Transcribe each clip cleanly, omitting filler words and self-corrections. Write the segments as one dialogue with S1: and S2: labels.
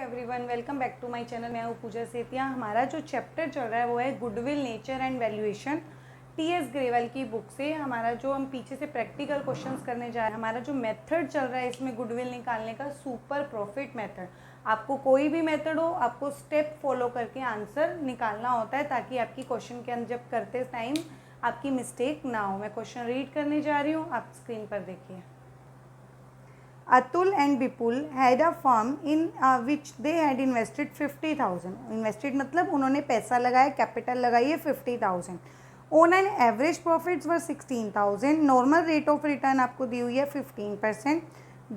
S1: Everyone, welcome back to my channel. मैं हूँ पूजा सेतिया। हमारा जो चैप्टर चल रहा है वो है goodwill, nature and valuation. TS Grewal की बुक से हमारा जो हम पीछे से प्रैक्टिकल क्वेश्चंस करने जा रहे हैं, हमारा जो मेथड चल रहा है इसमें गुडविल निकालने का, सुपर प्रॉफिट मेथड। आपको कोई भी मेथड हो, आपको स्टेप फॉलो करके आंसर निकालना होता है ताकि आपकी क्वेश्चन के अंदर जब करते टाइम आपकी मिस्टेक ना हो। मैं क्वेश्चन रीड करने जा रही हूँ, आप स्क्रीन पर देखिए। Atul and Bipul had a firm in which they had invested 50,000. Invested मतलब उन्होंने पैसा लगाया, कैपिटल लगाई है 50,000. On an average profits were 16,000. Normal rate of return आपको दी हुई है 15%.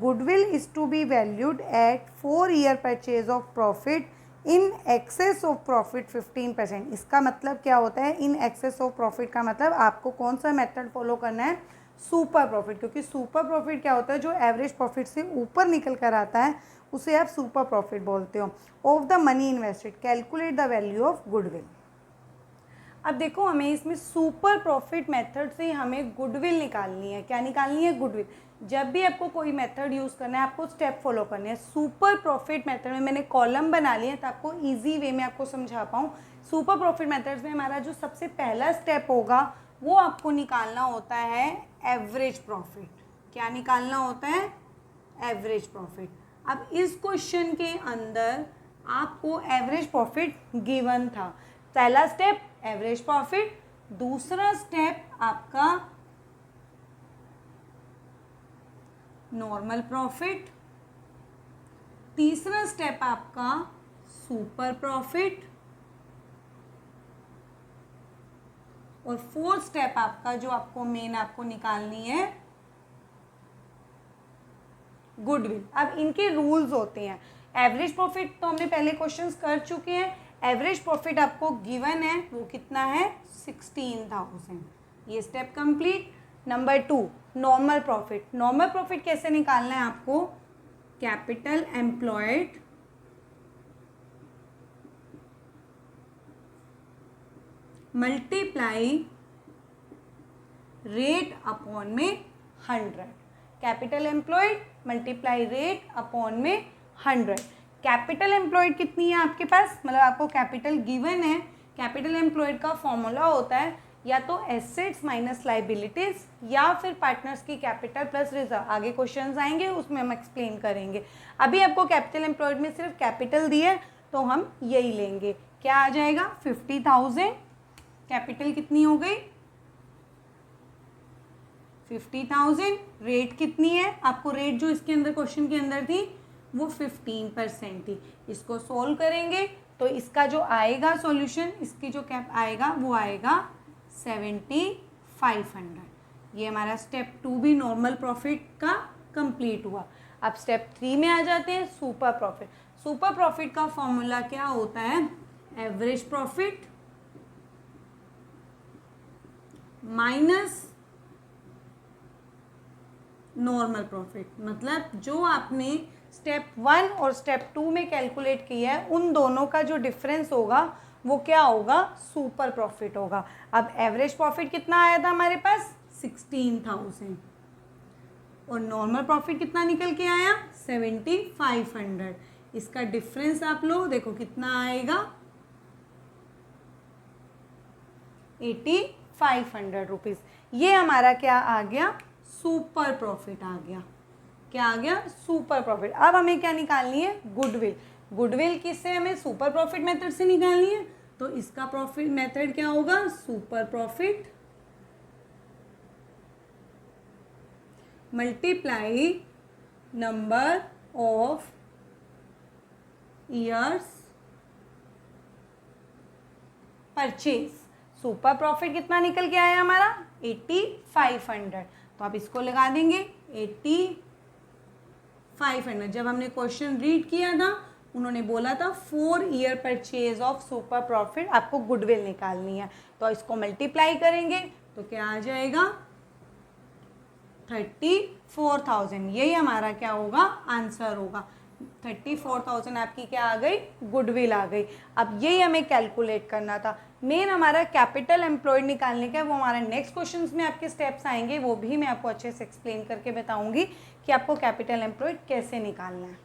S1: Goodwill is to be valued at 4-year purchase of profit in excess of profit 15%. इसका मतलब क्या होता है? in excess of profit का मतलब आपको कौन सा मेथड फॉलो करना है? Super profit. क्योंकि सुपर प्रॉफिट क्या होता है? जो एवरेज प्रॉफिट से ऊपर निकल कर आता है उसे आप सुपर प्रॉफिट बोलते हो। Of the money invested calculate the value of goodwill. अब देखो, हमें इसमें सुपर प्रॉफिट मेथड से हमें गुडविल निकालनी है। क्या निकालनी है? गुडविल। जब भी आपको कोई मेथड यूज़ करना है आपको स्टेप फॉलो करने हैं। सुपर प्रॉफिट मेथड में मैंने कॉलम बना लिए तो आपको ईजी वे में आपको समझा पाऊँ। सुपर प्रॉफिट मेथड में हमारा जो सबसे पहला स्टेप होगा वो आपको निकालना होता है एवरेज प्रॉफिट। क्या निकालना होता है? Average profit. अब इस क्वेश्चन के अंदर आपको एवरेज प्रॉफिट गिवन था। पहला स्टेप एवरेज प्रॉफिट, दूसरा स्टेप आपका नॉर्मल प्रॉफिट, तीसरा स्टेप आपका सुपर प्रॉफिट और फोर्थ स्टेप आपका जो आपको मेन आपको निकालनी है गुडविल। अब इनके रूल्स होते हैं। एवरेज प्रॉफिट तो हमने पहले क्वेश्चंस कर चुके हैं। एवरेज प्रॉफिट आपको गिवन है, वो कितना है? 16,000। ये step complete. Number 2 normal profit. Normal profit कैसे निकालना है आपको? Capital employed multiply rate upon में 100। Capital employed multiply rate upon में 100। कैपिटल एम्प्लॉयड कितनी है आपके पास? मतलब आपको कैपिटल गिवन है। कैपिटल एम्प्लॉयड का फॉर्मूला होता है या तो एसेट्स माइनस लाइबिलिटीज या फिर पार्टनर्स की कैपिटल प्लस रिजर्व। आगे क्वेश्चंस आएंगे उसमें हम एक्सप्लेन करेंगे। अभी आपको कैपिटल एम्प्लॉयड में सिर्फ कैपिटल दी है तो हम यही लेंगे। क्या आ जाएगा? 50,000। कैपिटल कितनी हो गई? 50,000। रेट कितनी है? आपको रेट जो इसके अंदर क्वेश्चन के अंदर थी वो 15% थी। इसको सोल्व करेंगे तो इसका जो आएगा सॉल्यूशन, इसकी जो कैप आएगा वो आएगा 7,500। ये हमारा स्टेप 2 भी नॉर्मल प्रॉफिट का कंप्लीट हुआ। अब स्टेप 3 में आ जाते हैं, सुपर प्रॉफिट। सुपर प्रॉफिट का फॉर्मूला क्या होता है? Average profit minus normal profit. मतलब जो आपने स्टेप 1 और स्टेप 2 में कैलकुलेट किया है उन दोनों का जो डिफरेंस होगा वो क्या होगा? सुपर प्रॉफिट होगा। अब एवरेज प्रॉफिट कितना आया था हमारे पास? 16,000 और नॉर्मल प्रॉफिट कितना निकल के आया? 7,500। इसका डिफरेंस आप लो, देखो कितना आएगा? 8,500 रुपीज़। ये हमारा क्या आ गया? सुपर प्रॉफिट आ गया। क्या आ गया? Super profit. अब हमें क्या निकालनी है? गुडविल। गुडविल किससे? हमें सुपर प्रॉफिट मेथड से निकालनी है। तो इसका प्रॉफिट मेथड क्या होगा? Super profit multiply number of years purchase. Super profit कितना निकल के आया हमारा? 8,500। तो आप इसको लगा देंगे 8,500। जब हमने क्वेश्चन रीड किया था उन्होंने बोला था 4-year purchase of super profit आपको गुडविल निकालनी है। तो इसको मल्टीप्लाई करेंगे तो क्या आ जाएगा? 34,000। यही हमारा क्या होगा? आंसर होगा। 34,000 आपकी क्या आ गई? गुडविल आ गई। अब यही हमें कैलकुलेट करना था। मेन हमारा कैपिटल एम्प्लॉयड निकालने का है, वो हमारा नेक्स्ट क्वेश्चंस में आपके स्टेप्स आएंगे, वो भी मैं आपको अच्छे से एक्सप्लेन करके बताऊंगी कि आपको कैपिटल एम्प्लॉयड कैसे निकालना है।